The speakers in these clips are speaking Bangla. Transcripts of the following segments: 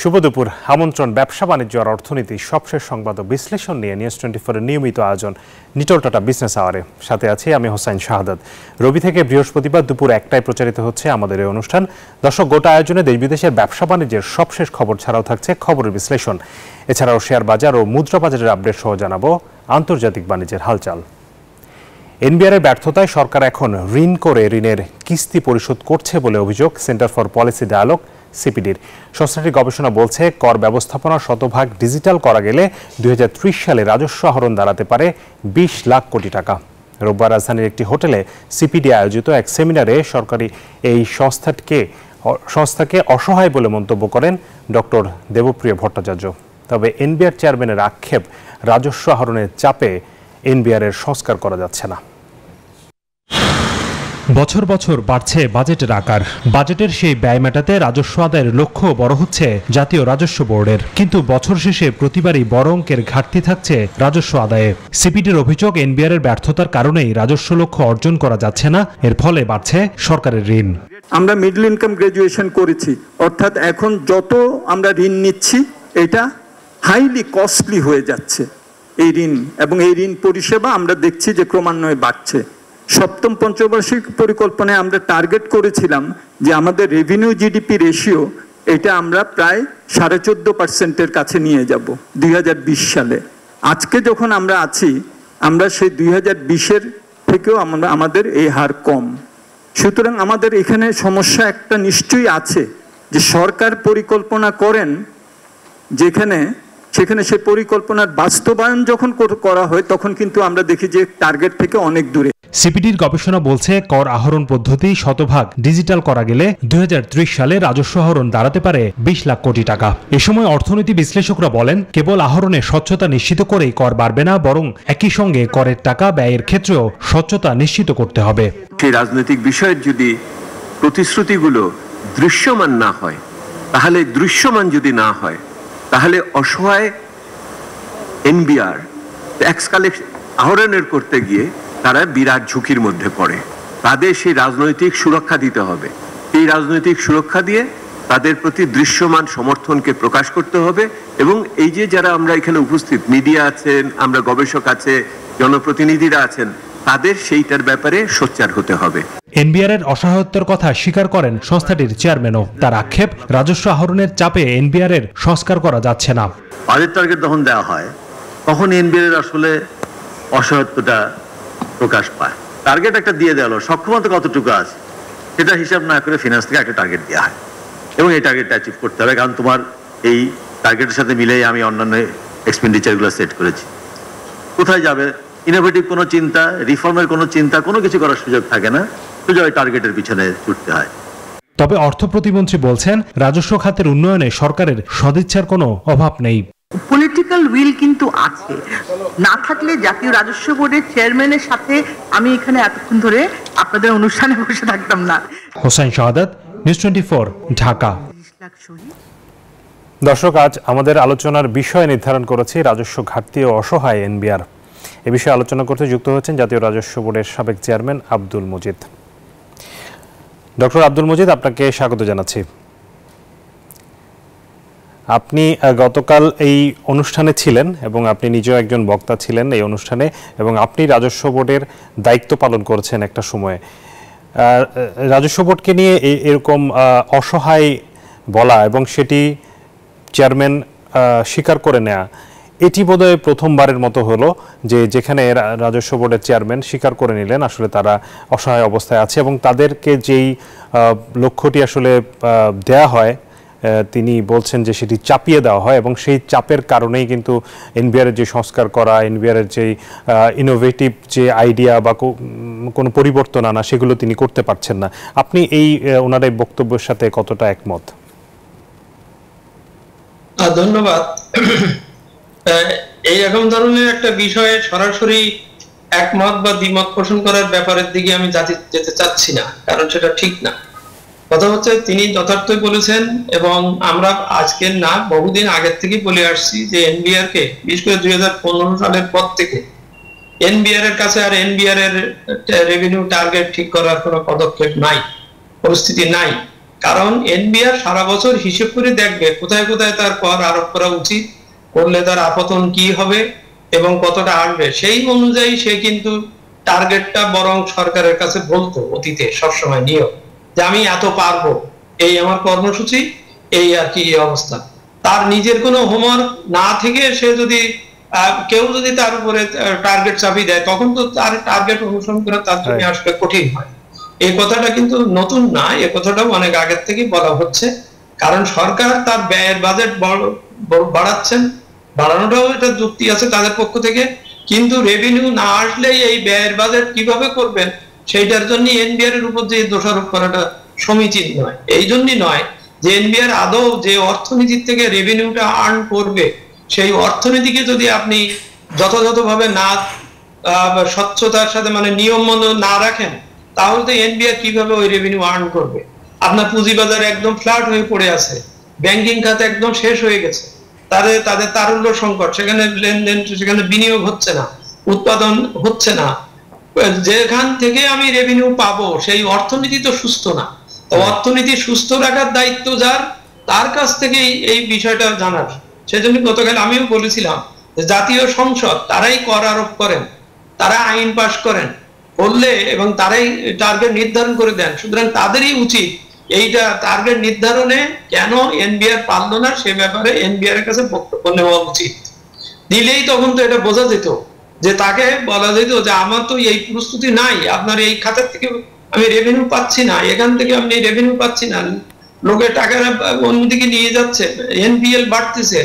শুভ দুপুর। আমন্ত্রণ ব্যবসা বাণিজ্য আর অর্থনীতি সবশেষ সংবাদ ও বিশ্লেষণ নিয়ে নিউজ 24 এর নিয়মিত আয়োজন নিটল টাটা বিজনেস আওয়ারে। সাথে আছি আমি হোসাইন শাহাদাত। রবি থেকে বৃহস্পতিবার দুপুর 1টায় প্রচারিত হচ্ছে আমাদের এই অনুষ্ঠান। দর্শক, গোটা আয়োজনে দেশ বিদেশের ব্যবসা বাণিজ্যের সবশেষ খবর ছাড়াও থাকছে খবরের বিশ্লেষণ। এছাড়াও শেয়ার বাজার ও মুদ্রা বাজারের আপডেট সহ জানাবো আন্তর্জাতিক বাণিজ্যের হালচাল। এনবিআর এর ব্যর্থতায় সরকার এখন ঋণ করে ঋণের কিস্তি পরিশোধ করছে বলে অভিযোগ সেন্টার ফর পলিসি ডায়ালগ সিপিডির। সংস্থাটির গবেষণা বলছে, কর ব্যবস্থাপনা শতভাগ ডিজিটাল করা গেলে 2030 সালে রাজস্ব আহরণ দাঁড়াতে পারে 20 লাখ কোটি টাকা। রোববার রাজধানীর একটি হোটেলে সিপিডি আয়োজিত এক সেমিনারে সরকারি এই সংস্থাকে অসহায় বলে মন্তব্য করেন ডক্টর দেবপ্রিয় ভট্টাচার্য। তবে এনবিআর চেয়ারম্যানের আক্ষেপ, রাজস্ব আহরণের চাপে এনবিআর এর সংস্কার করা যাচ্ছে না। বছর বছর বাড়ছে বাজেটের আকার। বাজেটের সেই ব্যয় মেটাতে রাজস্ব আদায়ের লক্ষ্য বড় হচ্ছে জাতীয় রাজস্ব বোর্ডের, কিন্তু বছর শেষে প্রতিবারই বড় অঙ্কের ঘাটতি থাকছে রাজস্ব আদায়ে। সিপিডির অভিযোগ, এনবিআর এর ব্যর্থতার কারণেই রাজস্ব লক্ষ্য অর্জন করা যাচ্ছে না, এর ফলে বাড়ছে সরকারের ঋণ। আমরা মিডল ইনকাম গ্রাজুয়েশন করেছি, অর্থাৎ এখন যত আমরা ঋণ নিচ্ছি এটা হাইলি কস্টলি হয়ে যাচ্ছে এই ঋণ, এবং এই ঋণ পরিষেবা আমরা দেখছি যে ক্রমান্বয়ে বাড়ছে। সপ্তম পঞ্চবার্ষিক পরিকল্পনায় আমরা টার্গেট করেছিলাম যে আমাদের রেভিনিউ জিডিপি রেশিও এটা আমরা প্রায় 14.5% কাছে নিয়ে যাব 2020 সালে। আজকে যখন আমরা আছি, আমরা সেই 2020-এর থেকেও আমাদের এই হার কম। সুতরাং আমাদের এখানে সমস্যা একটা নিশ্চয়ই আছে যে সরকার পরিকল্পনা করেন সেখানে সে পরিকল্পনার বাস্তবায়ন যখন করা হয় তখন কিন্তু আমরা দেখি যে টার্গেট থেকে অনেক দূরে। সিপিডির গবেষণা বলছে, কর আহরণ পদ্ধতি শতভাগ ডিজিটাল করা গেলে 2030 সালে রাজস্ব আহরণ দাঁড়াতে পারে 20 লাখ কোটি টাকা। এ সময় অর্থনীতি বিশ্লেষকরা বলেন, কেবল আহরণে স্বচ্ছতা নিশ্চিত করেই কর বাড়বে না, বরং একই সঙ্গে করের টাকা ব্যয়ের ক্ষেত্রেও স্বচ্ছতা নিশ্চিত করতে হবে। সেই রাজনৈতিক বিষয়ের যদি প্রতিশ্রুতিগুলো দৃশ্যমান না হয়, তাহলে দৃশ্যমান যদি না হয়, তাহলে অসহায় এনবিআর ট্যাক্স কালেকশন আহরণের করতে গিয়ে তারা বিরাট ঝুঁকির মধ্যে পড়ে। তাদের সেই রাজনৈতিক সুরক্ষা দিতে হবে। এই রাজনৈতিক সুরক্ষা দিয়ে তাদের প্রতি দৃশ্যমান সমর্থনকে প্রকাশ করতে হবে, এবং এই যে যারা আমরা এখানে উপস্থিত মিডিয়া আছেন, আমরা গবেষক আছে, জনপ্রতিনিধিরা আছেন, তাদের সেইটার ব্যাপারে সোচ্চার হতে হবে। এনবিআর এর অসহায়তার কথা স্বীকার করেন সংস্থাটির চেয়ারম্যানও। তার আক্ষেপ, রাজস্ব আহরণের চাপে এনবিআর এর সংস্কার করা যাচ্ছে না। বাজেট টার্গেট যখন দেওয়া হয় তখন এনবিআর এর আসলে অসহায়তাটা প্রকাশ পায়। টার্গেট একটা দিয়ে দেওয়া হলো, সক্ষমতা কতটুকু আছে সেটা হিসাব না করে ফিনান্স থেকে একটা টার্গেট দেওয়া হয়, এবং এই টার্গেটটা অ্যাচিভ করতে হবে, কারণ তোমার এই টার্গেটের সাথে মিলেই আমি অন্যান্য এক্সপেন্ডিচারগুলো সেট করেছি। কোথায় যাবে? ইনোভেটিভ কোনো চিন্তা, রিফর্মের কোনো চিন্তা, কোনো কিছু করার সুযোগ থাকে না, সুযোগ টার্গেটের পিছনে ছুটতে হয়। তবে অর্থ প্রতিমন্ত্রী বলছেন, রাজস্ব খাতের উন্নয়নে সরকারের সদিচ্ছার কোনো অভাব নেই। পলিটিক্যাল উইল কিন্তু আছে, না থাকলে জাতীয় রাজস্ব বোর্ডের চেয়ারম্যানের সাথে আমি এখানে এতক্ষণ ধরে আপনাদের অনুষ্ঠানে বসে থাকতাম না। হোসাইন শাহাদাত, নিউজ 24, ঢাকা। দর্শক, আজ আমাদের আলোচনার বিষয় নির্ধারণ করেছি রাজস্ব ঘাটতি ও অসহায় এনবিআর। এ বিষয়ে আলোচনা করতে যুক্ত হচ্ছেন জাতীয় রাজস্ব বোর্ডের সাবেক চেয়ারম্যান আব্দুল মজিদ। ডক্টর আব্দুল মজিদ, আপনাকে স্বাগত জানাচ্ছি। আপনি গতকাল এই অনুষ্ঠানে ছিলেন এবং আপনি নিজেও একজন বক্তা ছিলেন এই অনুষ্ঠানে, এবং আপনি রাজস্ব বোর্ডের দায়িত্ব পালন করেছেন একটা সময়ে। রাজস্ব বোর্ডকে নিয়ে এরকম অসহায় বলা এবং সেটি চেয়ারম্যান স্বীকার করে নেওয়া, এটি বোধহয় প্রথমবারের মতো হলো যেখানে রাজস্ব বোর্ডের চেয়ারম্যান স্বীকার করে নিলেন আসলে তারা অসহায় অবস্থায় আছে, এবং তাদেরকে যেই লক্ষ্যটি আসলে দেয়া হয় তিনি বলছেন যে সেটি চাপিয়ে দেওয়া হয়, এবং সেই চাপের কারণেই কিন্তু এনবিআরের যে সংস্কার করা, এনবিআরের যে ইনোভেটিভ যে আইডিয়া বা কোনো পরিবর্তন আনা, সেগুলো তিনি করতে পারছেন না। আপনি এই ওনার এই বক্তব্যের সাথে কতটা একমত? ধন্যবাদ। এই রকম ধরনের একটা বিষয়ে সরাসরি একমত বা দ্বিমত পোষণ করার ব্যাপারের দিকে আমি যেতে চাচ্ছি না, কারণ সেটা ঠিক না। কথা হচ্ছে, তিনি যথার্থই বলেছেন, এবং আমরা আজকের না বহুদিন আগের থেকেই বলে আসছি যে এনবিআর কে, বিশেষ করে 2015 সালের পর থেকে এনবিআর এর কাছে আর এনবিআর এর রেভিনিউ টার্গেট ঠিক করার কোনো পদক্ষেপ নাই, পরিস্থিতি নাই। কারণ এনবিআর সারা বছর হিসেব করে দেখবে কোথায় কোথায় তার কর আরোপ করা উচিত, করলে তার আপতন কি হবে এবং কতটা আসবে, সেই অনুযায়ী সে কিন্তু টার্গেটটা বরং সরকারের কাছে বলতো অতীতে সবসময় নিয়ম যে আমি এত পারবো, এই আমার কর্মসূচি, এই আর কি এই অবস্থা। তার নিজের কোনো হোমওয়ার্ক না থেকে সে যদি কেউ যদি তার উপরে টার্গেট চাপিয়ে দেয়, তখন তো তার টার্গেট অনুসরণ করা তার জন্য আসলে কঠিন হয়। এই কথাটা কিন্তু নতুন না, এই কথাটাও অনেক আগের থেকে বলা হচ্ছে। কারণ সরকার তার ব্যয়ের বাজেট বাড়াচ্ছেন, বাড়ানোটাও এটা যুক্তি আছে তাদের পক্ষ থেকে, কিন্তু রেভিনিউ না আসলেই এই ব্যয়ের বাজেট কিভাবে করবেন সেইটার জন্য এনবিআর এর উপর যে দোষারোপ করাটা সমীচীন নয়। এই জন্যই নয় যে এনবিআর আদৌ যে অর্থনীতির থেকে রেভিনিউটা আর্ন করবে, সেই অর্থনীতিকে যদি আপনি যথাযথভাবে না স্বচ্ছতার সাথে মানে নিয়ম মতো না রাখেন, তাহলে তো এনবিআর কিভাবে ওই রেভিনিউ আর্ন করবে? আপনার পুঁজিবাজার একদম ফ্ল্যাট হয়ে পড়ে আছে, ব্যাংকিং খাতে একদম শেষ হয়ে গেছে, তাদের তারল্য সংকট, সেখানে লেনদেন, সেখানে বিনিয়োগ হচ্ছে না, উৎপাদন হচ্ছে না। যেখান থেকে আমি রেভিনিউ পাবো সেই অর্থনীতি তো সুস্থ না। তো অর্থনীতি সুস্থ রাখার দায়িত্ব যার, তার কাছ থেকেই এই বিষয়টা জানার। সেজন্য গতকাল আমিও বলেছিলাম যে জাতীয় সংসদ তারাই কর আরোপ করেন, তারা আইন পাশ করেন বললে এবং তারাই টার্গেট নির্ধারণ করে দেন, সুতরাং তাদেরই উচিত এইটা টার্গেট নির্ধারণে কেন এনবিআর পারলো না সে ব্যাপারে এনবিআর এর কাছে বক্তব্য নেওয়া উচিত। দিলেই তখন তো এটা বোঝা যেত, যে তাকে বলা যেত যে আমার তো এই প্রস্তুতি নাই, আপনার এই খাতের থেকে আমি রেভিনিউ পাচ্ছি না, এখান থেকে আপনি রেভিনিউ পাচ্ছি না, লোকের টাকা অন্যদিকে নিয়ে যাচ্ছে, এনপিএল বাড়তেছে,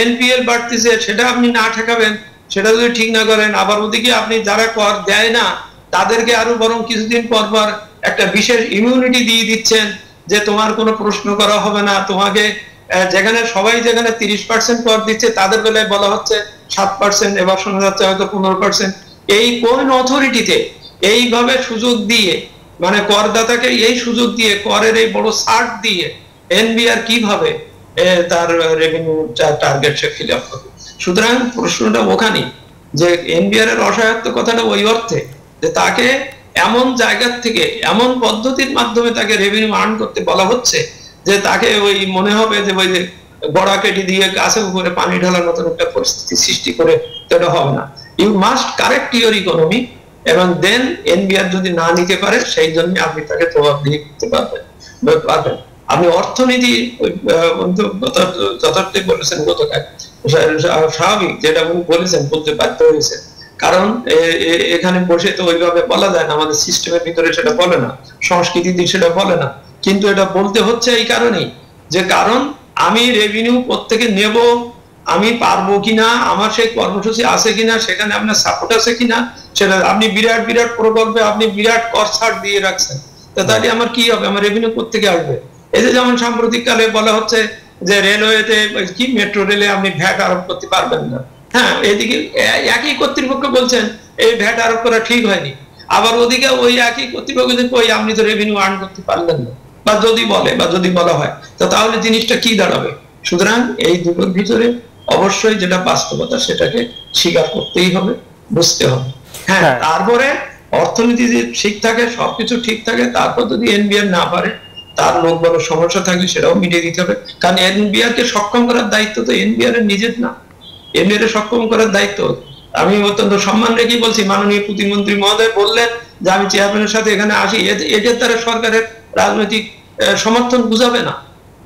এনপিএল বাড়তেছে, সেটা আপনি না ঠেকাবেন, সেটা যদি ঠিক না করেন, আবার ওদিকে আপনি যারা কর দেয় না তাদেরকে আরো বরং কিছুদিন পর পর একটা বিশেষ ইমিউনিটি দিয়ে দিচ্ছেন যে তোমার কোনো প্রশ্ন করা হবে না, তোমাকে যেখানে সবাই যেখানে 30% কর দিচ্ছে তাদের বেলায় বলা হচ্ছে 7%, এবার শোনা যাচ্ছে হয়তো 15%। এই কোন অথরিটিতে এইভাবে সুযোগ দিয়ে, মানে করদাতাকে এই সুযোগ দিয়ে, করের এই বড় ছাড় দিয়ে এনবিআর কিভাবে তার রেভিনিউ টার্গেট সে ফিল আপ করবে? সুতরাং প্রশ্নটা ওখানেই যে এনবিআর এর অসহায়ত্ব কথাটা ওই অর্থে যে তাকে এমন জায়গার থেকে এমন পদ্ধতির মাধ্যমে তাকে রেভিনিউ আর্ন করতে বলা হচ্ছে যে তাকে ওই মনে হবে যে ওই যে গড়া কেটে দিয়ে গাছের উপরে পানি ঢালার মতন একটা পরিস্থিতি সৃষ্টি করে, সেটা হবে না। You must correct your economy, এবং দেন এনবিআর যদি না নিতে পারে সেই জন্য আপনি তাকে জবাবদিহি করতে পারবেন। আপনি অর্থনীতি যথার্থ বলেছেন গতকাল, স্বাভাবিক যেটা উনি বলেছেন, বলতে বাধ্য হয়েছে, কারণ এখানে বসে তো ওইভাবে বলা যায় না, আমাদের সিস্টেমের ভিতরে সেটা বলে না, সংস্কৃতিতে সেটা বলে না, কিন্তু এটা বলতে হচ্ছে এই কারণেই যে কারণ আমি রেভিনিউ প্রত্যেকে নেব, আমি পারবো কিনা, আমার সেই কর্মসূচি আছে কিনা, সেখানে আপনার সাপোর্ট আছে কিনা, সেটা আপনি বিরাট বিরাট প্রকল্পে আপনি বিরাট কর ছাড় দিয়ে রাখছেন, তাহলে আমার কি হবে, আমার রেভিনিউ কোত্থেকে আসবে? এই যে যেমন সাম্প্রতিক কালে বলা হচ্ছে যে রেলওয়েতে কি মেট্রো রেলে আপনি ভ্যাট আরোপ করতে পারবেন না, হ্যাঁ, এদিকে একই কর্তৃপক্ষ বলছেন এই ভ্যাট আরোপ করা ঠিক হয়নি, আবার ওদিকে ওই একই কর্তৃপক্ষ কই আপনি তো রেভিনিউ আর্ন করতে পারলেন না, বা যদি বলে বা যদি বলা হয়, তো তাহলে জিনিসটা কি দাঁড়াবে? সুতরাং এই দুটোর ভিতরে অবশ্যই যেটা বাস্তবতা সেটাকে স্বীকার করতেই হবে, বুঝতে হবে। হ্যাঁ, তারপরে অর্থনীতি যদি ঠিক থাকে, সবকিছু ঠিক থাকে, তারপর যদি এনবিআর না পারে, তার লোক বড় সমস্যা থাকলে সেটাও মিটিয়ে দিতে হবে। কারণ এনবিআর কে সক্ষম করার দায়িত্ব তো এনবিআর এর নিজের না, এনবিআর এর সক্ষম করার দায়িত্ব, আমি অত্যন্ত সম্মান রেখেই বলছি, মাননীয় প্রতিমন্ত্রী মহোদয় বললেন যে আমি চেয়ারম্যানের সাথে এখানে আসি, এদের দ্বারা সরকারের রাজনৈতিক সমর্থন বুঝাবে না,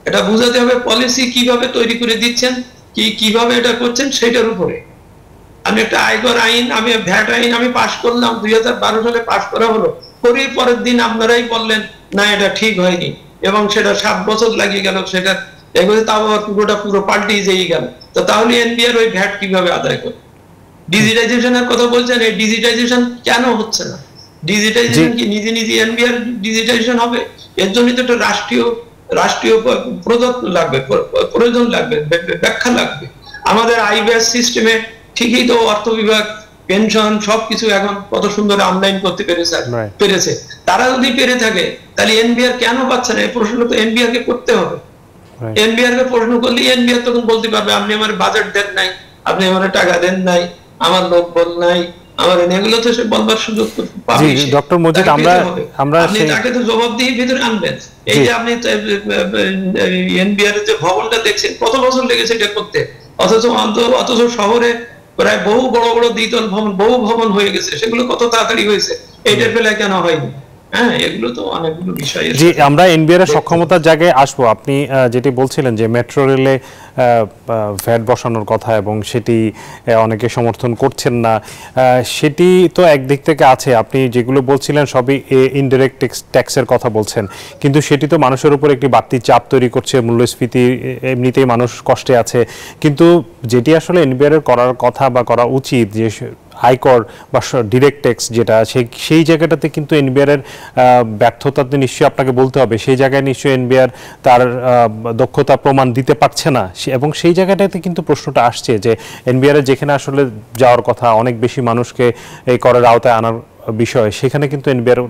এটা বুঝাতে হবে পলিসি কিভাবে তৈরি করে দিচ্ছেন, কিভাবে এটা করছেন সেটার উপরে। আমি একটা আয়কর আইন, আমি ভ্যাট আইন আমি পাশ করলাম, 2012 সালে পাশ করা হলো, করে পরের দিন আপনারাই বললেন না এটা ঠিক হয়নি, এবং সেটা 7 বছর লাগিয়ে গেল, সেটা এগুলো তাও পুরো পাল্টিয়ে যেই গেল। তো তাহলে এনবিআর ওই ভ্যাট কিভাবে আদায় করবে? ডিজিটাইজেশনের কথা বলছেন, এই ডিজিটাইজেশন কেন হচ্ছে না? ডিজিটাইজেশন কি নিজে নিজে এনবিআর ডিজিটাইজেশন হবে? এর জন্য তো একটা রাষ্ট্রীয় প্রয়োজন লাগবে, ব্যাখ্যা লাগবে। আমাদের আইবিএস সিস্টেমে ঠিকই তো অর্থ বিভাগ, পেনশন সবকিছু এখন কত সুন্দর অনলাইন করতে পেরেছে, তারা যদি পেরে থাকে তাহলে এনবিআর কেন পাচ্ছে না? এই প্রশ্ন তো এনবিআর কে করতে হবে। এনবিআর কে প্রশ্ন করলে এনবিআর তখন বলতে পারবে আপনি আমার বাজেট দেন নাই, আপনি আমার টাকা দেন নাই, আমার লোক বল নাই, আমার এগুলো তো সে বলবার সুযোগ পাবে। জি ডক্টর মজিদ, আমরা আপনি তাকে তো জবাবদিহির ভিতরে আনবেন। এই যে আপনি এনবিআর যে ভবনটা দেখছেন, কত বছর লেগেছে এটা করতে, অথচ শহরে প্রায় বহু বড় বড় দ্বিতল ভবন, বহু ভবন হয়ে গেছে, সেগুলো কত তাড়াতাড়ি হয়েছে, এইটার বেলায় কেন হয়নি? হ্যাঁ, এগুলো তো অনেকগুলো বিষয়। জি, আমরা এনবিআর এর সক্ষমতার জায়গায় আসবো। আপনি যেটি বলছিলেন যে মেট্রো রেলে ভ্যাট বসানোর কথা এবং সেটি অনেকে সমর্থন করছেন না, সেটি তো একদিক থেকে আছে। আপনি যেগুলো বলছিলেন সবই ইনডাইরেক্ট ট্যাক্সের কথা বলছেন, কিন্তু সেটি তো মানুষের উপর একটি বাড়তি চাপ তৈরি করছে। মূল্যস্ফীতি, এমনিতেই মানুষ কষ্টে আছে। কিন্তু যেটি আসলে এনবিআর এর করার কথা বা করা উচিত, যে আয়কর বা ডিরেক্ট ট্যাক্স যেটা, সেই জায়গাটাতে কিন্তু এনবিআর এর ব্যর্থতাতে নিশ্চয়ই আপনাকে বলতে হবে। সেই জায়গায় নিশ্চয়ই এনবিআর তার দক্ষতা প্রমাণ দিতে পারছে না, এবং সেই জায়গাটাতে কিন্তু প্রশ্নটা আসছে যে এনবিআর এর যেখানে আসলে যাওয়ার কথা, অনেক বেশি মানুষকে এই করের আওতায় আনার বিষয়, সেখানে কিন্তু এনবিআর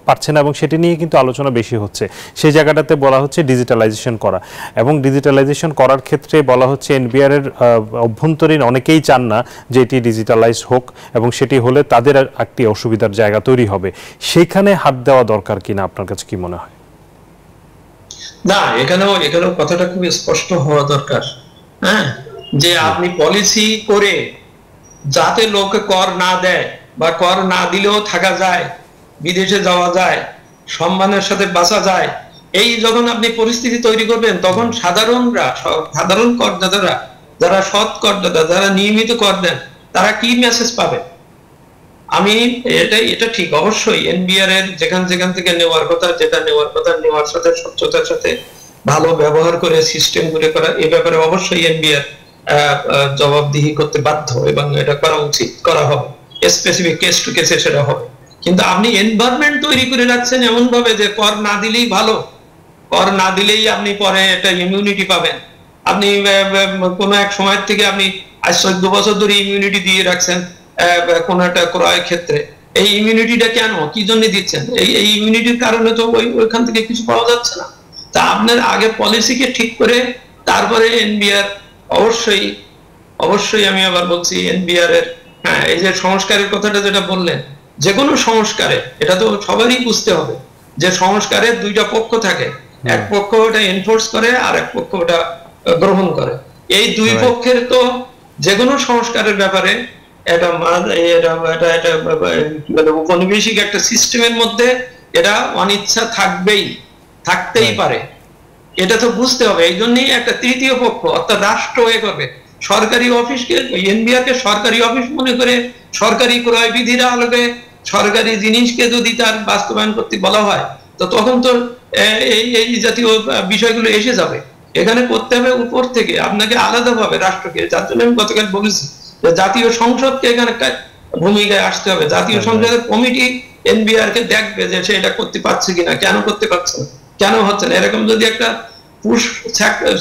পারছে না, এবং সেটি নিয়ে কিন্তু আলোচনা বেশি হচ্ছে। সেই জায়গাটাতে বলা হচ্ছে ডিজিটালাইজেশন করা, এবং ডিজিটালাইজেশন করার ক্ষেত্রে বলা হচ্ছে এনবিআর এর অভ্যন্তরীণ অনেকেই চান না যে এটি ডিজিটালাইজ হোক, এবং সেটি হলে তাদের একটি অসুবিধার জায়গা তৈরি হবে। সেখানে হাত দেওয়া দরকার কিনা, আপনার কাছে কি মনে হয়? না, এখানেও কথাটা খুব স্পষ্ট হওয়া দরকার। হ্যাঁ, যে আপনি পলিসি করে যাতে লোকে কর না দেয়, বা কর না দিলেও থাকা যায়, বিদেশে যাওয়া যায়, সম্মানের সাথে বাঁচা যায়, এই যখন আপনি পরিস্থিতি তৈরি করবেন, তখন সাধারণ করদাতারা, যারা সৎ করদাতা, যারা নিয়মিত কর দেন, তারা কি মেসেজ পাবে? আমি এটা ঠিক, অবশ্যই এনবিআর এর যেখান থেকে নেওয়ার কথা, যেটা নেওয়ার সাথে স্বচ্ছতার সাথে ভালো ব্যবহার করে সিস্টেম করে করা, এই ব্যাপারে অবশ্যই এনবিআর জবাবদিহি করতে বাধ্য, এবং এটা করা উচিত, করা হবে, স্পেসিফিক কেস টু কেসে সেটা হবে। কিন্তু আপনি এনভায়রনমেন্ট তৈরি করে রাখছেন এমন ভাবে যে কর না দিলেই ভালো, কর না দিলেই আপনি পরে একটা ইমিউনিটি পাবেন। আপনি কোনো এক সময় থেকে আপনি আজ 14 বছর ধরে ইমিউনিটি দিয়ে রাখছেন কোন একটা ক্রয়ের ক্ষেত্রে। এই ইমিউনিটিটা কেন, কি জন্য দিচ্ছেন? এই ইমিউনিটির কারণে তো ওইখান থেকে কিছু পাওয়া যাচ্ছে না। তা আপনার আগে পলিসিকে ঠিক করে তারপরে এনবিআর অবশ্যই আমি আবার বলছি এনবিআর এর, হ্যাঁ, এই যে সংস্কারের কথাটা যেটা বললেন, যে কোনো সংস্কারে এটা তো সবারই বুঝতে হবে যে সংস্কারের দুইটা পক্ষ থাকে, এক পক্ষ ওটা এনফোর্স করে আর এক পক্ষ ওটা গ্রহণ করে। এই দুই পক্ষের তো যে কোনো সংস্কারের ব্যাপারে উপনিবেশিক একটা সিস্টেমের মধ্যে এটা অনিচ্ছা থাকতেই পারে, এটা তো বুঝতে হবে। এই জন্যই একটা তৃতীয় পক্ষ অর্থাৎ রাষ্ট্র করবে, সরকারি অফিসকে, এনবিআর কে সরকারি অফিস মনে করে সরকারি ক্রয় বিধির আলোকে সরকারি জিনিসকে যদি তার বাস্তবায়ন করতে বলা হয়, তো তখন তো এই জাতীয় বিষয়গুলো এসে যাবে। এখানে করতে হবে উপর থেকে, আপনাকে আলাদাভাবে রাষ্ট্রকে, যার জন্য আমি গতকাল বলেছি যে জাতীয় সংসদকে এখানে ভূমিকায় আসতে হবে। জাতীয় সংসদের কমিটি এনবিআর কে দেখবে যে সে এটা করতে পারছে কিনা, কেন করতে পারছে না, কেন হচ্ছে না। এরকম যদি একটা পুশ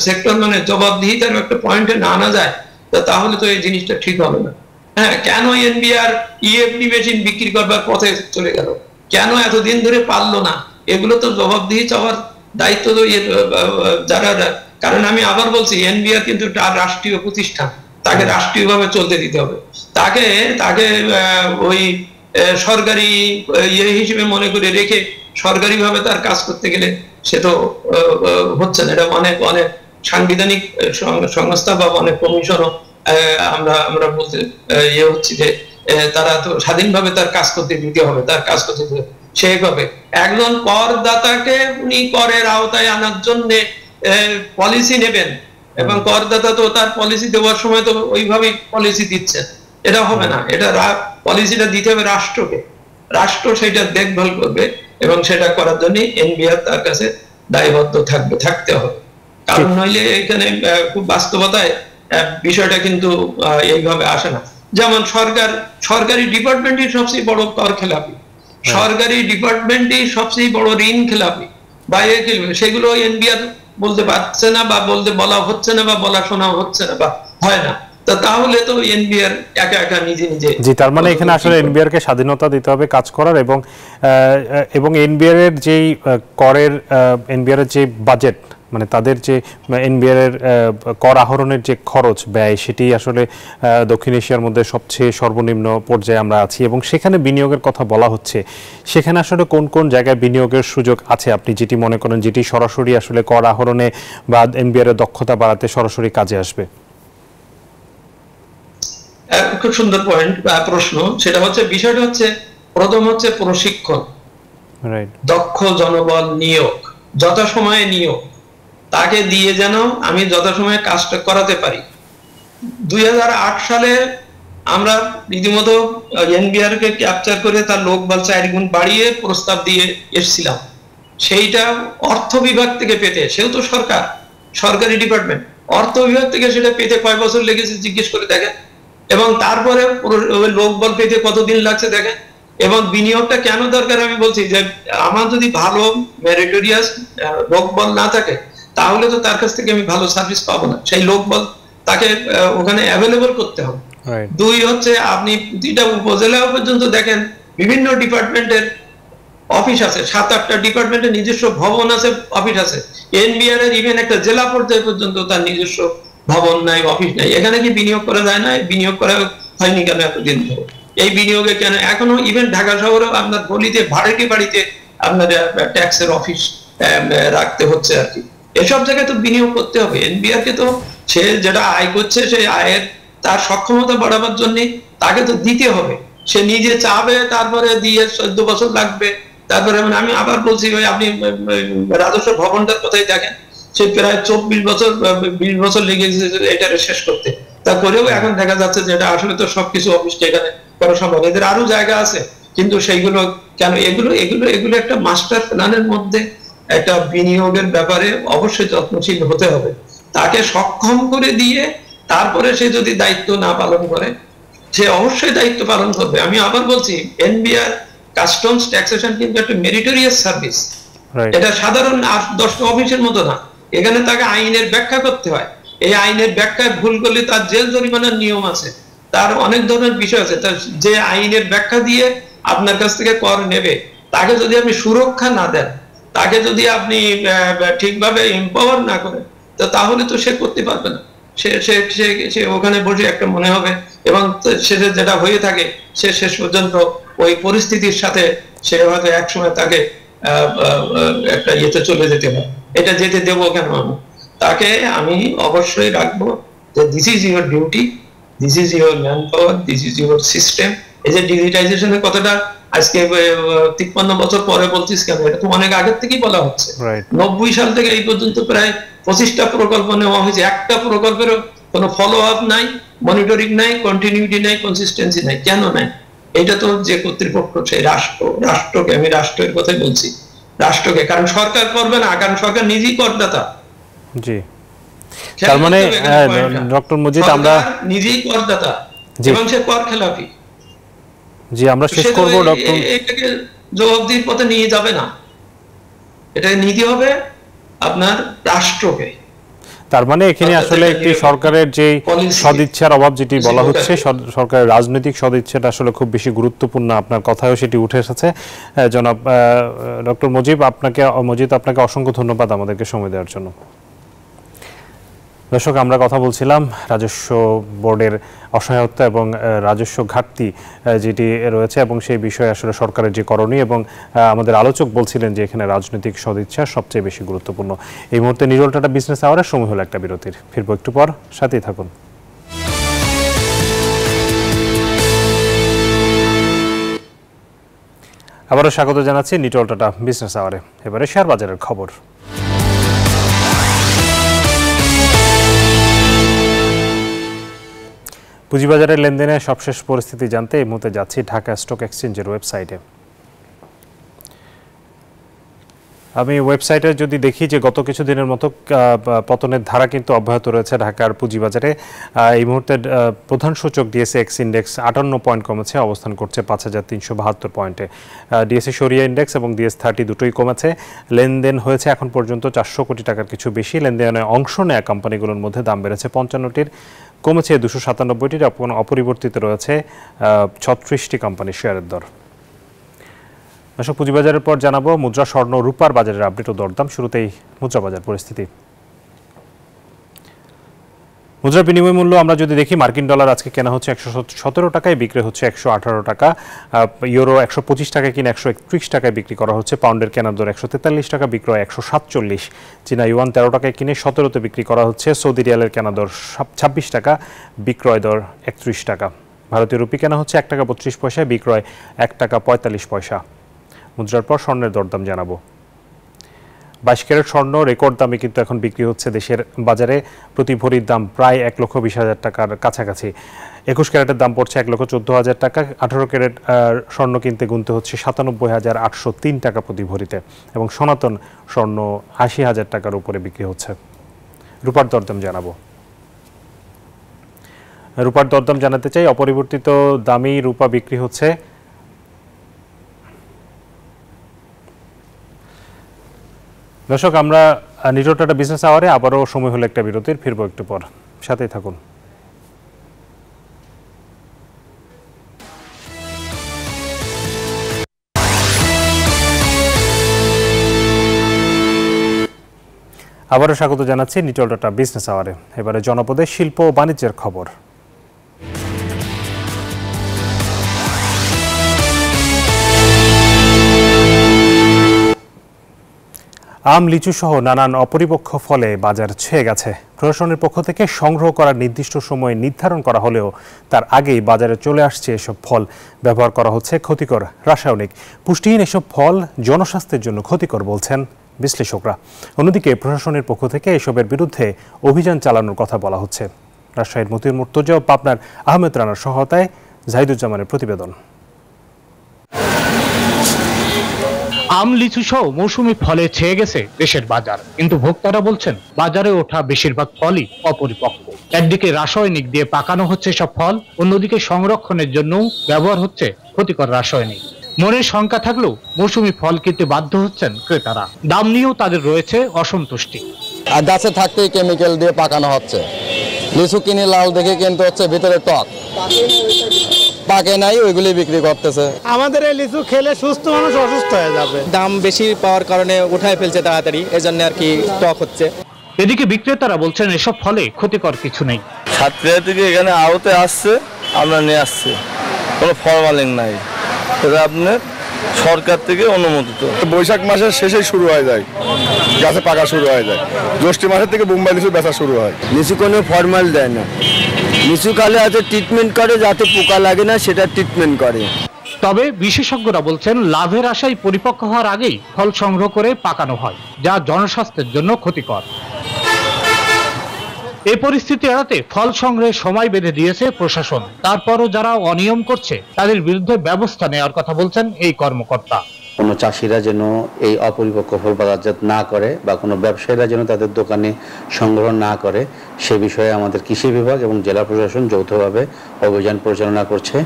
সেক্টর মানে জবাবদিহিতার একটা পয়েন্টে না আনা যায়, তাহলে তো এই জিনিসটা ঠিক হবে না। হ্যাঁ, কেন এনবিআর ইএফটি মেশিন বিক্রি করবার পথে চলে গেল, কেন এতদিন ধরে পারলো না, এগুলো তো জবাবদিহি চাওয়ার দায়িত্ব তো যারা, কারণ আমি আবার বলছি এনবিআর কিন্তু তার রাষ্ট্রীয় প্রতিষ্ঠান, তাকে রাষ্ট্রীয়ভাবে চলতে দিতে হবে। তাকে ওই সরকারি হিসেবে মনে করে রেখে সরকারিভাবে তার কাজ করতে গেলে সে তো হচ্ছে না। এটা অনেক সাংবিধানিক সংস্থা বা অনেক কমিশনও আমরা বলতে হচ্ছে যে তারা তো স্বাধীনভাবে তার কাজ করতে দিতে হবে, তার কাজ করতে দিতে হবে। সেইভাবে একজন করদাতাকে উনি করের আওতায় আনার জন্য পলিসি নেবেন, এবং করদাতা তো তার পলিসি দেওয়ার সময় তো ওইভাবেই পলিসি দিচ্ছেন, এটা হবে না। এটা পলিসিটা দিতে হবে রাষ্ট্রকে, রাষ্ট্র সেটা দেখভাল করবে, এবং সেটা করার জন্য এনবিআর তার কাছে দায়বদ্ধ থাকতে হবে। কারণ নইলে এখানে খুব বাস্তবতায় বিষয়টা কিন্তু এইভাবে আসে না। যেমন সরকারি ডিপার্টমেন্টই সবচেয়ে বড় কর খেলাপি, সরকারি ডিপার্টমেন্টই সবচেয়ে বড় ঋণ খেলাপি, বাইরে সেগুলো এনবিআর বলতে পারছে না, বা বলা হচ্ছে না, বা বলা শোনা হচ্ছে না, বা হয় না। তাহলে তো এনবিআর একা নিজে জি, তার মানে এখানে আসলে এনবিআর কে স্বাধীনতা দিতে হবে কাজ করার, এবং এনবিআর এর যেই করের এনবিআর এর যে বাজেট মানে তাদের যে এনবিআর এর কর আহরণের যে খরচ ব্যয় সেটি আসলে দক্ষিণ এশিয়ার মধ্যে সবচেয়ে সর্বনিম্ন পর্যায়ে আমরা আছি এবং সেখানে বিনিয়োগের কথা বলা হচ্ছে। সেখানে আসলে কোন কোন জায়গায় বিনিয়োগের সুযোগ আছে আপনি যেটি মনে করেন যেটি সরাসরি আসলে কর আহরণে বা এনবিআর এর দক্ষতা বাড়াতে সরাসরি কাজে আসবে? খুব সুন্দর পয়েন্ট বা প্রশ্ন। সেটা হচ্ছে, বিষয়টা হচ্ছে প্রথম হচ্ছে প্রশিক্ষণ, দক্ষ জনবল নিয়োগ, যথাসময়ে নিয়োগ, তাকে দিয়ে যেন আমি যথাসময়ে কাজটা করাতে পারি। 2008 সালে আমরা রীতিমতো এনবিআর কে ক্যাপচার করে তার লোকবল 4 গুণ বাড়িয়ে প্রস্তাব দিয়ে এসেছিলাম। সেইটা অর্থ বিভাগ থেকে পেতে, সেও তো সরকারি ডিপার্টমেন্ট, অর্থ বিভাগ থেকে সেটা পেতে কয় বছর লেগেছে জিজ্ঞেস করে দেখেন, এবং তারপরে লোকবল পেতে কতদিন লাগছে দেখেন। এবং বিনিয়োগটা কেন দরকার আমি বলছি যে আমার যদি ভালো মেরিটোরিয়াস লোকবল না থাকে তাহলে তো তার কাছ থেকে আমি ভালো সার্ভিস পাবো না, সেই লোকবল তাকে ওখানে অ্যাভেলেবল করতে হবে। দুই হচ্ছে, আপনি প্রতিটা উপজেলা পর্যন্ত দেখেন বিভিন্ন ডিপার্টমেন্টের অফিস আছে, 7-8টা ডিপার্টমেন্টের নিজস্ব ভবন আছে, অফিস আছে। এনবিআর এর ইভেন একটা জেলা পর্যায়ে পর্যন্ত তার নিজস্ব ভবন নাই, অফিস নাই। এখানে কি বিনিয়োগ করা যায় না? বিনিয়োগ করা হয়নি কেন এতদিন ধরে? এই বিনিয়োগে কেন এখনো ইভেন ঢাকা শহরেও আপনার গলিতে বাড়িতে আপনার ট্যাক্সের অফিস রাখতে হচ্ছে আর কি। এসব জায়গায় তো বিনিয়োগ করতে হবে। এনবিআর কে তো সে যেটা আয় করছে সেই আয়ের তার সক্ষমতা বাড়াবার জন্য তাকে তো দিতে হবে। সে নিজে চাবে, তারপরে দিয়ে 14 বছর লাগবে। তারপরে আমি আবার বলছি ভাই, আপনি রাজস্ব ভবনটার কথাই দেখেন, সে প্রায় 24 বছর 20 বছর লেগে গেছে এটা শেষ করতে। তারপরেও এখন দেখা যাচ্ছে যে এটা আসলে তো সবকিছু অফিসটা এখানে করা সম্ভব। এদের আরো জায়গা আছে, কিন্তু সেইগুলো কেন? এগুলো একটা মাস্টার প্ল্যানের মধ্যে একটা বিনিয়োগের ব্যাপারে অবশ্যই যত্নশীল হতে হবে। তাকে সক্ষম করে দিয়ে তারপরে সে যদি দায়িত্ব না পালন করে, সে অবশ্যই দায়িত্ব পালন করবে। আমি আবার বলছি, এনবিআর কাস্টমস ট্যাক্সেশন কিন্তু একটা মেরিটোরিয়াস সার্ভিস। এটা সাধারণ 8-10টা অফিসের মতো না। এখানে তাকে আইনের ব্যাখ্যা করতে হয়। এই আইনের ব্যাখ্যায় ভুল করলে তার জেল জরিমানার নিয়ম আছে, তার অনেক ধরনের বিষয় আছে। যে আইনের ব্যাখ্যা দিয়ে আপনার কাছ থেকে কর নেবে, তাকে যদি আপনি সুরক্ষা না দেন, তাকে যদি আপনি ঠিকভাবে এম্পাওয়ার না করেন, তো তাহলে তো সে করতে পারবে না। সে ওখানে বসে একটা মনে হবে, এবং সেটা যেটা হয়ে থাকে, সে শেষ পর্যন্ত ওই পরিস্থিতির সাথে সে হয়তো একসময় তাকে একটা ইয়েতে চলে যেতে হয়। এটা যেতে দেবো কেন? তাকে আমি অবশ্যই রাখবো যে this is your duty, this is your man power, this is your system. এই যে ডিজিটাইজেশনের কথাটা আজকে 53 বছর পরে বলছিস কেন? এটা তো অনেক আগের থেকেই বলা হচ্ছে। 90 সাল থেকে এই পর্যন্ত প্রায় 25টা প্রকল্প নেওয়া হয়েছে। একটা প্রকল্পেরও কোনো ফলো আপ নাই, মনিটরিং নাই, কন্টিনিউটি নাই, কনসিস্টেন্সি নাই। কেন নাই? এটা তো যে কর্তৃপক্ষ, সেই রাষ্ট্রকে, আমি রাষ্ট্রের কথাই বলছি, রাষ্ট্রকে। কারণ সরকার করবে না, কারণ সরকার নিজেই করদাতা। জি, তার মানে ডক্টর মজিদ, আমরা নিজেই করদাতা এবং সে কর খেলাপি। জি, আমরা শেষ করব ডক্টর। এটাকে জবাবদিহির পথে নিয়ে যাবে না, এটাকে নিতে হবে আপনার রাষ্ট্রকে। তার মানে এখানে আসলে একটি সরকারের যে সদিচ্ছার অভাব যেটি বলা হচ্ছে, সরকারের রাজনৈতিক সদিচ্ছাটা আসলে খুব বেশি গুরুত্বপূর্ণ। আপনার কথায়ও সেটি উঠে এসেছে। জনাব ডক্টর মজিদ, আপনাকে অসংখ্য ধন্যবাদ আমাদেরকে সময় দেওয়ার জন্য। দর্শক, আমরা কথা বলছিলাম রাজস্ব বোর্ডের অসহায়তা এবং রাজস্ব ঘাটতি যেটি রয়েছে, এবং সেই বিষয়ে আসলে সরকারের যে করণীয়, এবং আমাদের আলোচক বলছিলেন যে এখানে রাজনৈতিক সদিচ্ছা সবচেয়ে বেশি গুরুত্বপূর্ণ। এই মুহূর্তে নিরল টাটা বিজনেস আওয়ারের সময় হলো একটা বিরতির। ফিরবো একটু পর, সাথেই থাকুন। আবারও স্বাগত জানাচ্ছি নিটল টাটা বিজনেস আওয়ারে। এবারে শেয়ার বাজারের খবর। পুঁজিবাজারের লেনদেনের সবশেষ পরিস্থিতি জানতে এই মুহূর্তে যাচ্ছি ঢাকা স্টক এক্সচেঞ্জের ওয়েবসাইটে। আমি ওয়েবসাইটে যদি দেখি যে গত কিছুদিনের মতো পতনের ধারা কিন্তু অব্যাহত রয়েছে ঢাকার পুঁজিবাজারে। এই মুহূর্তে প্রধান সূচক ডিএসএক্স ইন্ডেক্স 58 পয়েন্ট কমেছে, অবস্থান করছে 5372 পয়েন্টে। ডিএসসি সরিয়া ইন্ডেক্স এবং ডিএস30 দুটোই কমেছে। লেনদেন হয়েছে এখন পর্যন্ত 400 কোটি টাকার কিছু বেশি। লেনদেনে অংশ নেয়া কোম্পানিগুলোর মধ্যে দাম বেড়েছে 55টির, কমেছে 297টির, অপরিবর্তিত রয়েছে 36টি কোম্পানির শেয়ারের দর। দর্শক, পুঁজিবাজারের পর জানাবো মুদ্রা, স্বর্ণ, রূপার বাজারের আপডেট ও দরদাম। শুরুতেই মুদ্রা বাজার পরিস্থিতি। মুদ্রার বিনিময় মূল্য আমরা যদি দেখি, মার্কিন ডলার আজকে কেনা হচ্ছে 117 টাকায়, বিক্রি হচ্ছে 118 টাকা। ইউরো 125 টাকায় কিনে 131 টাকায় বিক্রি করা হচ্ছে। পাউন্ডের কেনার দর 143 টাকা, বিক্রয় 147। চীনা ইউয়ান 13 টাকায় কিনে 17তে বিক্রি করা হচ্ছে। সৌদি রিয়ালের কেনা দর 26 টাকা, বিক্রয় দর 31 টাকা। ভারতীয় রুপি কেনা হচ্ছে 1 টাকা 32 পয়সায়, বিক্রয় 1 টাকা 45 পয়সা। মুদ্রার পর স্বর্ণের দরদাম জানাবো। 22 ক্যারেট স্বর্ণ রেকর্ড দামে কিন্তু এখন বিক্রি হচ্ছে দেশের বাজারে। প্রতি ভরির দাম প্রায় 1,20,000 টাকার কাছাকাছি। 21 ক্যারেটের দাম পড়ছে 1,14,000 টাকা। 18 ক্যারেট স্বর্ণ কিনতে গুনতে হচ্ছে 97,803 টাকা প্রতি ভরিতে, এবং সনাতন স্বর্ণ 80,000 টাকার উপরে বিক্রি হচ্ছে। রূপার দরদাম জানাবো। রূপার দরদাম জানাতে চাই। অপরিবর্তিত দামি রূপা বিক্রি হচ্ছে দর্শক, আমরা নিটোটাটা বিজনেস আওয়ারে আবারও সময় হলো একটা বিরতির, ফিরবো একটু পর, সাথেই থাকুন। আবারও স্বাগত জানাচ্ছি নিটোটাটা বিজনেস আওয়ারে। এবারে জনপদে শিল্প ও বাণিজ্যের খবর। আম, লিচু সহ নানান অপরিপক্ক ফলে বাজার ছুঁয়ে গেছে। প্রশাসনের পক্ষ থেকে সংগ্রহ করার নির্দিষ্ট সময় নির্ধারণ করা হলেও তার আগেই বাজারে চলে আসছে এসব ফল। ব্যবহার করা হচ্ছে ক্ষতিকর রাসায়নিক। পুষ্টিহীন এসব ফল জনস্বাস্থ্যের জন্য ক্ষতিকর বলছেন বিশ্লেষকরা। অন্যদিকে প্রশাসনের পক্ষ থেকে এসবের বিরুদ্ধে অভিযান চালানোর কথা বলা হচ্ছে। রাজশাহীর মতিউর মুর্তজা ও পাবনার আহমেদ রানার সহায়তায় জাহিদুজ্জামানের প্রতিবেদন। আম, লিচু সহ মৌসুমি ফলে ছেয়ে গেছে দেশের বাজার, কিন্তু ভোক্তারা বলছেন বাজারে ওঠা বেশিরভাগ ফলই অপরিপক্ক। একদিকে রাসায়নিক দিয়ে পাকানো হচ্ছে সব ফল, অন্যদিকে সংরক্ষণের জন্য ব্যবহার হচ্ছে ক্ষতিকর রাসায়নিক। মনের শঙ্কা থাকলেও মৌসুমি ফল কিনতে বাধ্য হচ্ছেন ক্রেতারা। দাম নিয়েও তাদের রয়েছে অসন্তুষ্টি। আর গাছে থাকতেই কেমিক্যাল দিয়ে পাকানো হচ্ছে। লিচু কিনে লাল দেখে কিন্তু হচ্ছে ভিতরে টক, পাকে নাই, ওইগুলি বিক্রি করতেছে। আমাদের এই লিচু খেলে সুস্থ মানুষ অসুস্থ হয়ে যাবে। দাম বেশি পাওয়ার কারণে উঠায় ফেলছে তাড়াতাড়ি, এজন্য আর কি টক হচ্ছে। এদিকে বিক্রেতারা বলছেন এসব ফলে ক্ষতিকর কিছু নেই। সাতক্ষীরা থেকে এখানে আড়তে আসছে, আমরা নিয়ে আসছে, কোনো ফরমালিন নাই। এটা আপনার সরকার থেকে অনুমোদিত। বৈশাখ মাসের শেষে শুরু হয়ে যায়, গাছে পাকা শুরু হয়ে যায়। জ্যৈষ্ঠ মাসের থেকে বোম্বাই লিচু বেচা শুরু হয়। লিচু কোনো ফরমাল দেয় না, লিচু কালে আছে ট্রিটমেন্ট করে, যাতে পোকা লাগে না সেটা ট্রিটমেন্ট করে। তবে বিশেষজ্ঞরা বলছেন লাভের আশায় পরিপক্ক হওয়ার আগেই ফল সংগ্রহ করে পাকানো হয়, যা জনস্বাস্থ্যের জন্য ক্ষতিকর। এই পরিস্থিতি এড়াতে ফল সংগ্রহে সময় বেঁধে দিয়েছে প্রশাসন। তারপরও যারা অনিয়ম করছে তাদের বিরুদ্ধে ব্যবস্থা নেওয়ার কথা বলছেন এই কর্মকর্তা। কোনো চাষিরা যেন এই অপরিপক্ক ফল বাজারজাত না করে বা কোনো ব্যবসায়ীরা যেন তাদের দোকানে সংগ্রহ না করে, সে বিষয়ে আমাদের কৃষি বিভাগ এবং জেলা প্রশাসন যৌথভাবে অভিযান পরিচালনা করছে।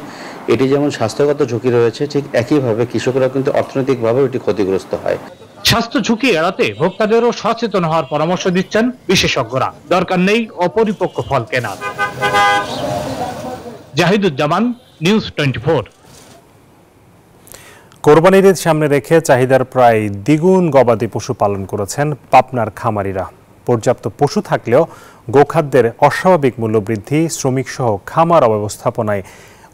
এটি যেমন স্বাস্থ্যগত ঝুঁকি রয়েছে, ঠিক একইভাবে কৃষকরা কিন্তু অর্থনৈতিকভাবে এটি ক্ষতিগ্রস্ত হয়। স্বাস্থ্য ঝুঁকি এড়াতে ভোক্তাদেরও সচেতন হওয়ার পরামর্শ দিচ্ছেন বিশেষজ্ঞরা। দরকার নেই অপরিপক্ক ফল কেনার। জাহিদুজ্জামান, নিউজ 24। কোরবানির ঈদ সামনে রেখে চাহিদার প্রায় দ্বিগুণ গবাদি পশু পালন করেছেন পাবনার খামারিরা। পর্যাপ্ত পশু থাকলেও গোখাদ্যের অস্বাভাবিক মূল্যবৃদ্ধি, শ্রমিক সহ খামার অব্যবস্থাপনায়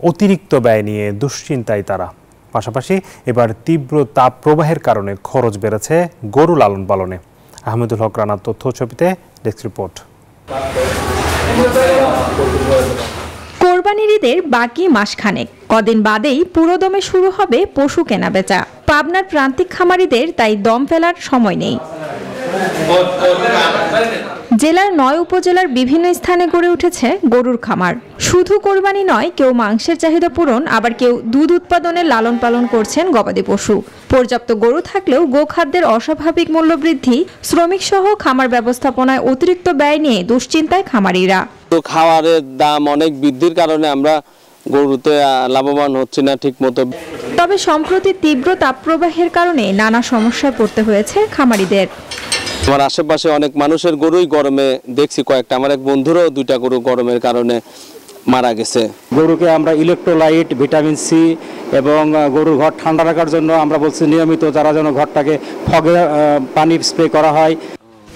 অতিরিক্ত ব্যয় নিয়ে দুশ্চিন্তায় তারা। পাশাপাশি এবার তীব্র তাপ প্রবাহের কারণে খরচ বেড়েছে গরু লালন পালনে। আহমেদুল হক রানার তথ্য ছবিতে ডেস্ক রিপোর্ট। কোরবানির ঈদের বাকি মাসখানেক, কদিন বাদেই পুরোদমে শুরু হবে পশু কেনাবেচা। পাবনার প্রান্তিক খামারিদের তাই দম ফেলার সময় নেই। জেলার 9 উপজেলার বিভিন্ন স্থানে গড়ে উঠেছে গরুর খামার। শুধু কোরবানি নয়, কেউ মাংসের চাহিদা পূরণ, আবার কেউ দুধ উৎপাদনের লালন পালন করছেন গবাদি পশু। পর্যাপ্ত গরু থাকলেও গোখাদ্যের অস্বাভাবিক মূল্যবৃদ্ধি, শ্রমিক সহ খামার ব্যবস্থাপনায় অতিরিক্ত ব্যয় নিয়ে দুশ্চিন্তায় খামারিরা। খাবারের দাম অনেক বৃদ্ধির কারণে আমরা গরুতে লাভবান হচ্ছি না ঠিক মতো। তবে সম্প্রতি তীব্র তাপপ্রবাহের কারণে নানা সমস্যায় পড়তে হয়েছে খামারিদের। আমার আশেপাশে অনেক মানুষের গরুই গরমে দেখছি, কয়েকটা আমার এক বন্ধুরও 2টা গরু গরমের কারণে মারা গেছে। গরুকে আমরা ইলেকট্রোলাইট, ভিটামিন সি এবং গরুর ঘর ঠান্ডা রাখার জন্য আমরা বলছি নিয়মিত যারা যেন ঘরটাকে ফগে পানি স্প্রে করা হয়।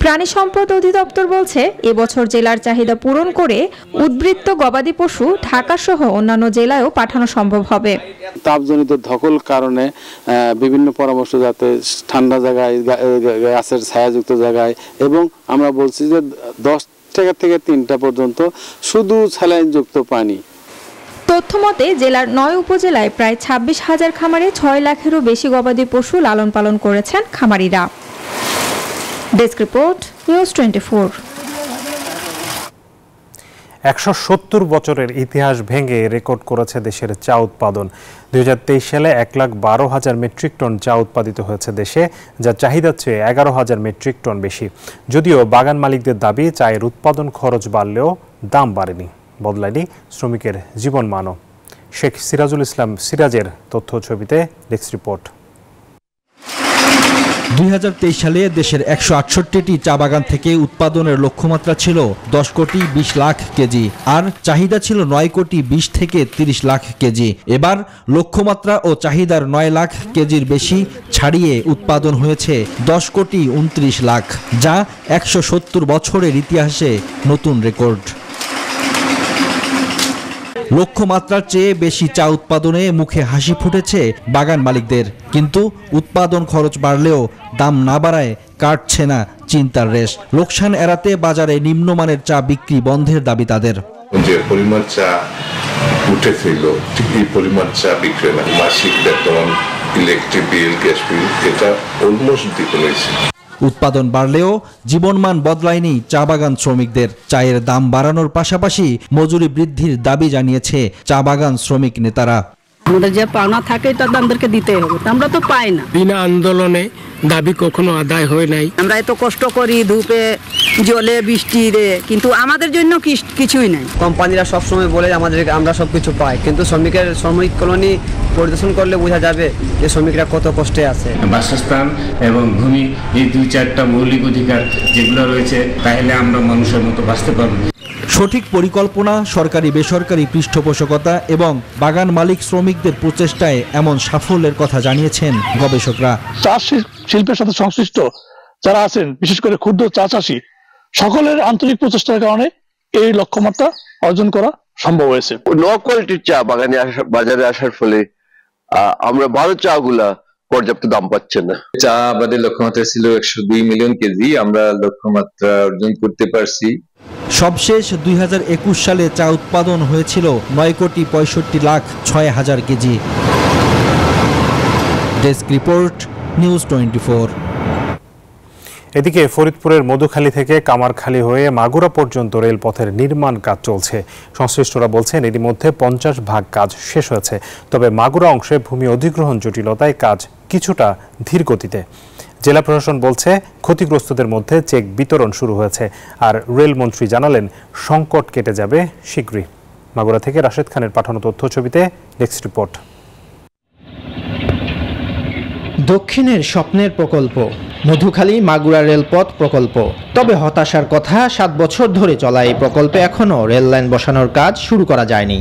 প্রাণী সম্পদ অধিদপ্তর বলছে এবছর জেলার চাহিদা পূরণ করে উদ্বৃত্ত গবাদি পশু ঢাকা সহ অন্যান্য জেলায়ও পাঠানো সম্ভব হবে। তাপজনিত ধকল কারণে বিভিন্ন পরামর্শ যাতে ঠান্ডা জায়গায়, গাছের ছায়াযুক্ত জায়গায়, এবং আমরা বলছি যে 10 টাকা থেকে 3টা পর্যন্ত শুধু স্যালাইনযুক্ত পানি। তথ্যমতে জেলার 9 উপজেলায় প্রায় 26,000 খামারে 6 লাখেরও বেশি গবাদি পশু লালন পালন করেছেন খামারিরা। Desk report, news 24। 170 বছরের ইতিহাস ভেঙে রেকর্ড করেছে দেশের চা উৎপাদন। 2023 সালে 1,12,000 মেট্রিক টন চা উৎপাদিত হয়েছে দেশে, যা চাহিদার চেয়ে 11,000 মেট্রিক টন বেশি। যদিও বাগান মালিকদের দাবি চায়ের উৎপাদন খরচ বাড়লেও দাম বাড়েনি, বদলায়নি শ্রমিকের জীবনমানও। শেখ সিরাজুল ইসলাম সিরাজের তথ্য ছবিতে ডেস্ক রিপোর্ট। 2023 সালে দেশের 168টি চা বাগান থেকে উৎপাদনের লক্ষ্যমাত্রা ছিল 10 কোটি 20 লাখ কেজি, আর চাহিদা ছিল 9 কোটি 20 থেকে 30 লাখ কেজি। এবার লক্ষ্যমাত্রা ও চাহিদার 9 লাখ কেজির বেশি ছাড়িয়ে উৎপাদন হয়েছে 10 কোটি 29 লাখ, যা 170 বছরের ইতিহাসে নতুন রেকর্ড। লক্ষ্যমাত্রার চেয়ে বেশি চা উৎপাদনে মুখে হাসি ফুটেছে বাগান মালিকদের, কিন্তু উৎপাদন খরচ বাড়লেও দাম না বাড়ায় কাটছে না চিন্তার রেশ। লোকসান এড়াতে বাজারে নিম্নমানের চা বিক্রি বন্ধের দাবি তাদের। যে পরিমাণ চা উঠেছিল ঠিক এই পরিমাণ চা বিক্রি না, মাসিক বেতন, ইলেকট্রিক বিল, গ্যাস বিল, এটা অলমোস্ট দ্বিগুণ হয়েছে। উৎপাদন বাড়লেও জীবনমান বদলায়নি চা বাগান শ্রমিকদের। চায়ের দাম বাড়ানোর পাশাপাশি মজুরি বৃদ্ধির দাবি জানিয়েছে চা বাগান শ্রমিক নেতারা। আমাদের যে পাওনা থাকে তা আমাদেরকে দিতে হবে, আমরা তো পাই না। বিনা আন্দোলনে দাবি কখনো আদায় হয় নাই। আমরা এত কষ্ট করি ধূপে, জলে, বৃষ্টিতে, কিন্তু আমাদের জন্য কিছুই নাই। কোম্পানিরা সবসময় বলে আমাদেরকে আমরা সবকিছু পাই, কিন্তু শ্রমিক কলোনি পরিদর্শন করলে বোঝা যাবে যে শ্রমিকরা কত কষ্টে আছে। বাসস্থান এবং ভূমি, এই 2-4টা মৌলিক অধিকার যেগুলো রয়েছে, তাহলে আমরা মানুষের মতো বাঁচতে পারব। সঠিক পরিকল্পনা, সরকারি বেসরকারি পৃষ্ঠপোষকতা এবং বাগান মালিক শ্রমিকদের প্রচেষ্টায় এমন সাফল্যের কথা জানিয়েছেন গবেষকরা। চা শিল্পের সাথে সংশ্লিষ্ট যারা আছেন, বিশেষ করে ক্ষুদ্র চা চাষী, সকলের আন্তরিক প্রচেষ্টার কারণে এই লক্ষ্যমাত্রা অর্জন করা সম্ভব হয়েছে। লো কোয়ালিটির চা বাজারে আসার ফলে আমরা ভালো চা গুলা পর্যাপ্ত দাম পাচ্ছে না। চা আবাদের লক্ষ্যমাত্রা ছিল 102 মিলিয়ন কেজি, আমরা লক্ষ্যমাত্রা অর্জন করতে পারছি। সবশেষ 2021 সালে চা উৎপাদন হয়েছিল 9 কোটি 65 লাখ 6 হাজার কেজি। Desk report, news 24। এদিকে ফরিদপুরের মধুখালী থেকে কামারখালী হয়ে মাগুরা পর্যন্ত রেলপথের নির্মাণ কাজ চলছে। সংশ্লিষ্টরা বলছেন এরই মধ্যে 50% কাজ শেষ হয়েছে, তবে মাগুরা অংশে ভূমি অধিগ্রহণ জটিলতায় কাজ কিছুটা ধীর গতিতে। জেলা প্রশাসন বলছে ক্ষতিগ্রস্তদের মধ্যে চেক বিতরণ শুরু হয়েছে, আর রেলমন্ত্রী জানালেন সংকট কেটে যাবে শীঘ্রই। মাগুরা থেকে রাশেদ খানের পাঠানো তথ্য ছবিতে ডেস্ক রিপোর্ট। দক্ষিণের স্বপ্নের প্রকল্প মধুখালী মাগুরা রেলপথ প্রকল্প। তবে হতাশার কথা, 7 বছর ধরে চলা এই প্রকল্পে এখনও রেল লাইন বসানোর কাজ শুরু করা যায়নি।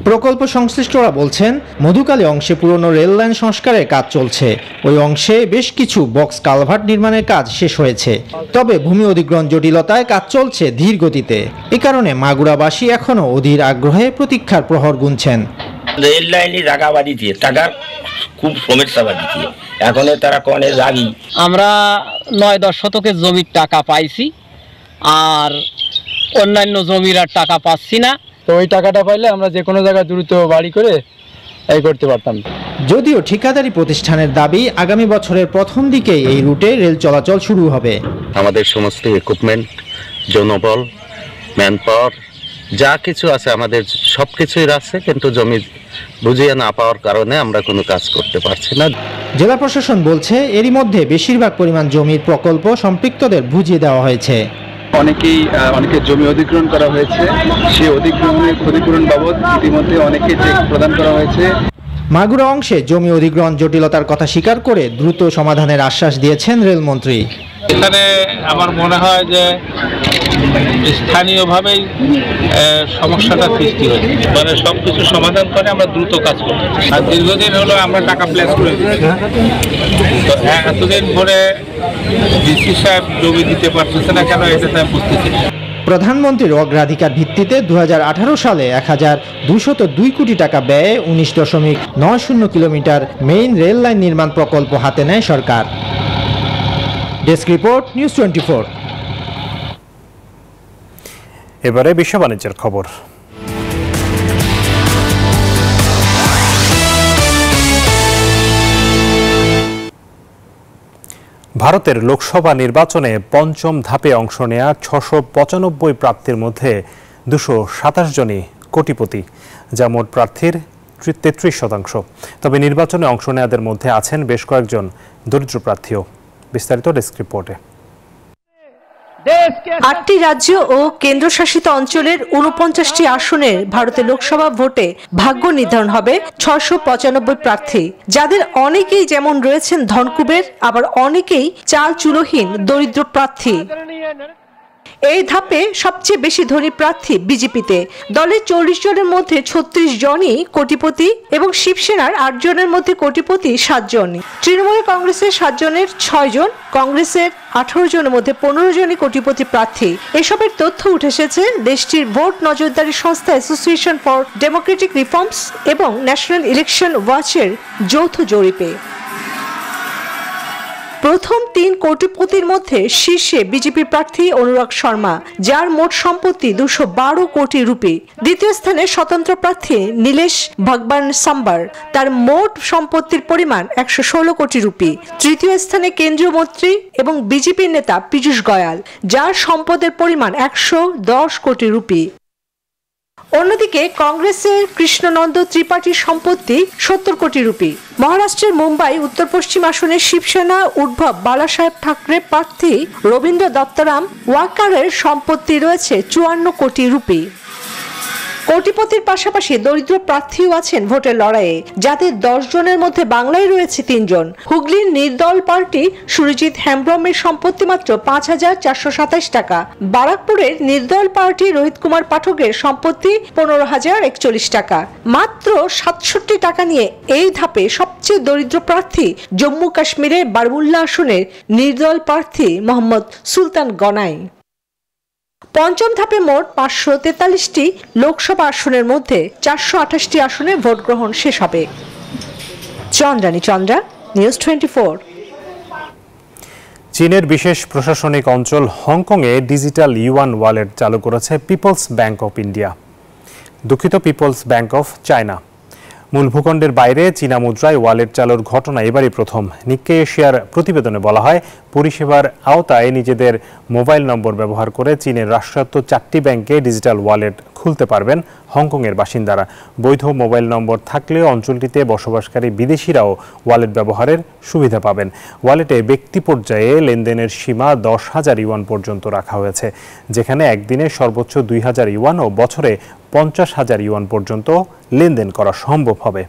প্রকল্প সংশ্লিষ্টরা বলছেন মধুখালী অংশে পুরনো রেল লাইন সংস্কারের কাজ চলছে। ওই অংশে বেশ কিছু বক্স কালভার্ট নির্মাণের কাজ শেষ হয়েছে, তবে ভূমি অধিগ্রহণ জটিলতায় কাজ চলছে ধীর গতিতে। এ কারণে মাগুরাবাসী এখনও অধীর আগ্রহে প্রতীক্ষার প্রহর গুনছেন। রেল লাইনে জায়গা বাড়ি দিয়ে টাকার খুব সমস্যা বাড়ি দিয়ে, এখন তারা কনে যাবি। আমরা 9-10 শতকের জমির টাকা পাইছি, আর অন্যান্য জমির আর টাকা পাচ্ছি না। তো ওই টাকাটা পাইলে আমরা যে কোনো জায়গায় দ্রুত বাড়ি করে এই করতে পারতাম। যদিও ঠিকাদারি প্রতিষ্ঠানের দাবি আগামী বছরের প্রথম দিকেই এই রুটে রেল চলাচল শুরু হবে। আমাদের সমস্ত ইকুইপমেন্ট, জনবল, ম্যান পাওয়ার যা কিছু আছে আমাদের সবকিছুই আছে, কিন্তু জমি বুঝিয়ে না পাওয়ার কারণে আমরা কোনো কাজ করতে পারছি না। জেলা প্রশাসন বলছে এরই মধ্যে বেশিরভাগ পরিমাণ জমির প্রকল্প সম্পৃক্তদের বুঝিয়ে দেওয়া হয়েছে। অনেকের জমি অধিগ্রহণ করা হয়েছে, সেই অধিগ্রহণের ক্ষতিপূরণ বাবদ ইতিমধ্যে অনেকে চেক প্রদান করা হয়েছে। মাগুরা অংশে জমি অধিগ্রহণ জটিলতার কথা স্বীকার করে দ্রুত সমাধানের আশ্বাস দিয়েছেন রেলমন্ত্রী। এখানে আমার মনে হয় যে স্থানীয়ভাবেই সমস্যাটা সৃষ্টি হয়েছে। মানে সবকিছু সমাধান করে আমরা দ্রুত কাজ করতে চাই। আর দীর্ঘদিন হলো আমরা টাকা প্লেস করে দিচ্ছি, তো এতদিন পরে ডিসি সাহেব জমি দিতে পারতেছে না কেন, এটা বুঝতেছি না। প্রধানমন্ত্রীর অগ্রাধিকার ভিত্তিতে 2018 সালে 1202 কোটি টাকা ব্যয়ে 19.90 কিলোমিটার মেইন রেল লাইন নির্মাণ প্রকল্প হাতে নেয় সরকার। Desk report, news 24। এবারে বিশ্ব বাণিজ্যের খবর। ভারতের লোকসভা নির্বাচনে পঞ্চম ধাপে অংশ নেয়া 695 প্রার্থীর মধ্যে 227 জনই কোটিপতি, যা মোট প্রার্থীর 33%। তবে নির্বাচনে অংশ নেয়াদের মধ্যে আছেন বেশ কয়েকজন দরিদ্র প্রার্থীও। বিস্তারিত ডেস্ক রিপোর্টে। 8টি রাজ্য ও কেন্দ্রশাসিত অঞ্চলের 49টি আসনের ভারতের লোকসভা ভোটে ভাগ্য নির্ধারণ হবে 695 প্রার্থী, যাদের অনেকেই যেমন রয়েছেন ধনকুবের, আবার অনেকেই চাল চুলোহীন দরিদ্র প্রার্থী। এই ধাপে সবচেয়ে বেশি ধনী প্রার্থী বিজেপিতে। দলের 40 জনের মধ্যে 36 জনই কোটিপতি এবং শিবসেনার 8 জনের মধ্যে কোটিপতি 7 জন। তৃণমূল কংগ্রেসের 7 জনের 6 জন, কংগ্রেসের 18 জনের মধ্যে 15 জনই কোটিপতি প্রার্থী। এসবের তথ্য উঠে এসেছে দেশটির ভোট নজরদারি সংস্থা অ্যাসোসিয়েশন ফর ডেমোক্রেটিক রিফর্মস এবং ন্যাশনাল ইলেকশন ওয়াচের যৌথ জরিপে। প্রথম 3 কোটিপতির মধ্যে শীর্ষে বিজেপি প্রার্থী অনুরাগ শর্মা, যার মোট সম্পত্তি 212 কোটি রুপি। দ্বিতীয় স্থানে স্বতন্ত্র প্রার্থী নীলেশ ভগবান সাম্বার, তার মোট সম্পত্তির পরিমাণ 116 কোটি রুপি। তৃতীয় স্থানে কেন্দ্রীয় মন্ত্রী এবং বিজেপি নেতা পীযূষ গোয়াল, যার সম্পদের পরিমাণ 110 কোটি রুপি। অন্যদিকে কংগ্রেসের কৃষ্ণনন্দ ত্রিপাঠীর সম্পত্তি 70 কোটি রুপি। মহারাষ্ট্রের মুম্বাই উত্তর পশ্চিম আসনের শিবসেনা উদ্ভব বালাসাহেব ঠাকরে প্রার্থী রবীন্দ্র দত্তরাম ওয়াকারের সম্পত্তি রয়েছে 54 কোটি রুপি। কোটিপতির পাশাপাশি দরিদ্র প্রার্থীও আছেন ভোটের লড়াইয়ে, যাদের 10 জনের মধ্যে বাংলায় রয়েছে 3 জন। হুগলির নির্দল পার্টি সুরজিৎ হেমব্রমের সম্পত্তি মাত্র 5,427 টাকা। বারাকপুরের নির্দল পার্টি রোহিত কুমার পাঠকের সম্পত্তি 15,041 টাকা। মাত্র 67 টাকা নিয়ে এই ধাপে সবচেয়ে দরিদ্র প্রার্থী জম্মু কাশ্মীরের বারমুল্লা আসনের নির্দল প্রার্থী মোহাম্মদ সুলতান গনাই। পঞ্চম ধাপে মোট 543টি লোকসভা আসনের মধ্যে 428টি আসনে ভোট গ্রহণ শেষ হবে। চন্দ্রানী চন্দ্রা, নিউজ 24। চীনের বিশেষ প্রশাসনিক অঞ্চল হংকংয়ে ডিজিটাল ইউয়ান ওয়ালেট চালু করেছে পিপলস ব্যাংক অফ ইন্ডিয়া, দুঃখিত পিপলস ব্যাংক অফ চায়না। মূল ভূখণ্ডের বাইরে চীনা মুদ্রায় ওয়ালেট চালুর ঘটনা এবারই প্রথম। নিক্কেই এশিয়ার প্রতিবেদনে বলা হয়, পরিষেবার আওতায় নিজেদের মোবাইল নম্বর ব্যবহার করে চীনের রাষ্ট্রায়ত্ত 4টি ব্যাংকে ডিজিটাল ওয়ালেট খুলতে পারবেন হংকংয়ের বাসিন্দারা। বৈধ মোবাইল নম্বর থাকলেও অঞ্চলটিতে বসবাসকারী বিদেশিরাও ওয়ালেট ব্যবহারের সুবিধা পাবেন। ওয়ালেটে ব্যক্তি পর্যায়ে লেনদেনের সীমা 10,000 ইউয়ান পর্যন্ত রাখা হয়েছে, যেখানে একদিনে সর্বোচ্চ 2,000 ইউয়ান ও বছরে 50,000 ইউয়ান পর্যন্ত লেনদেন করা সম্ভব হবে।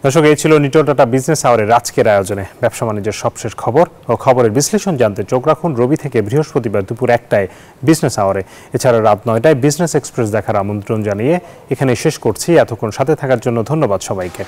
দর্শক, এই ছিল নিটল টাটা বিজনেস আওয়ারের আজকের আয়োজনে। ব্যবসা বাণিজ্যের সবশেষ খবর ও খবরের বিশ্লেষণ জানতে চোখ রাখুন রবি থেকে বৃহস্পতিবার দুপুর 1টায় বিজনেস আওয়ারে। এছাড়া রাত 9টায় বিজনেস এক্সপ্রেস দেখার আমন্ত্রণ জানিয়ে এখানে শেষ করছি। এতক্ষণ সাথে থাকার জন্য ধন্যবাদ সবাইকে।